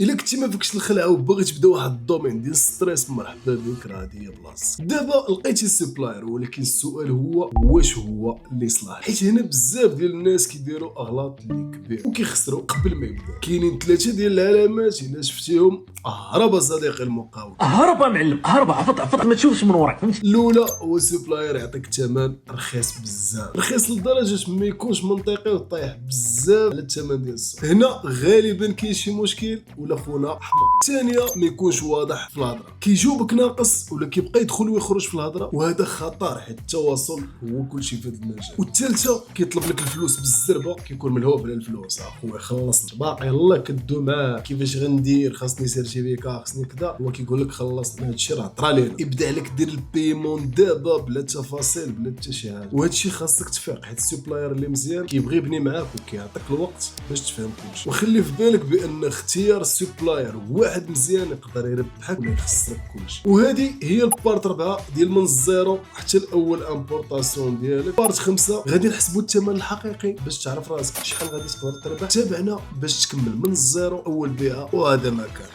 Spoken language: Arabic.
الا كنتي ما فيكش الخلعه وباغي تبدا واحد الدومين ديال ستريس، مرحبا بك، راه هادي هي بلاصتك. دابا لقيتي السبلاير، ولكن السؤال هو واش هو اللي صلاح؟ حيت هنا بزاف ديال الناس كيديروا اغلاط اللي كبير وكيخسروا قبل ما يبدا. كاينين ثلاثه ديال العلامات الا شفتيهم هرب صديقي المقاول. هرب معلم، هرب، عفط ما تشوفش من وراك، فهمتي؟ الاولى هو السبلاير يعطيك الثمن رخيص بزاف، رخيص لدرجه ما يكونش منطقي وطايح بزاف على الثمن ديال السوق. هنا غالبا كاين شي مشكل ولا خونا حمار. الثانيه ما يكونش واضح في الهضره، كيجاوبك ناقص ولا كيبقى يدخل ويخرج في الهضره، وهذا خطر حيت التواصل هو كل شيء في هذا المجال. والثالثه كيطلب لك الفلوس بالزربه، كيكون ملهوف على الفلوس. اخويا خلصنا باقي يلاه كدو معاه كيفاش غندير، خاصني سيرتيفيكا، خاصني كذا، هو كيقول لك خلصنا هادشي راه طرا لينا، يبدا عليك دير البيمون دابا بلا تفاصيل بلا حتى شي حاجه. وهادشي خاصك تفيق، حيت السبلاير اللي مزيان كيبغي يبني معاك وكيعطيك الوقت باش تفهم كلشي. وخلي في بالك بان اختيار السبلاير واحد مزيان يقدر يربحك ولا يخسرك كلشي. وهذه هي البارت 4 ديال من الزيرو حتى الاول امبورطاسيون ديالك. بارت 5 غادي نحسبوا الثمن الحقيقي باش تعرف راسك شحال غادي تقدر تربح. تابعنا باش تكمل من الزيرو اول بيعه، وهذا ما كان.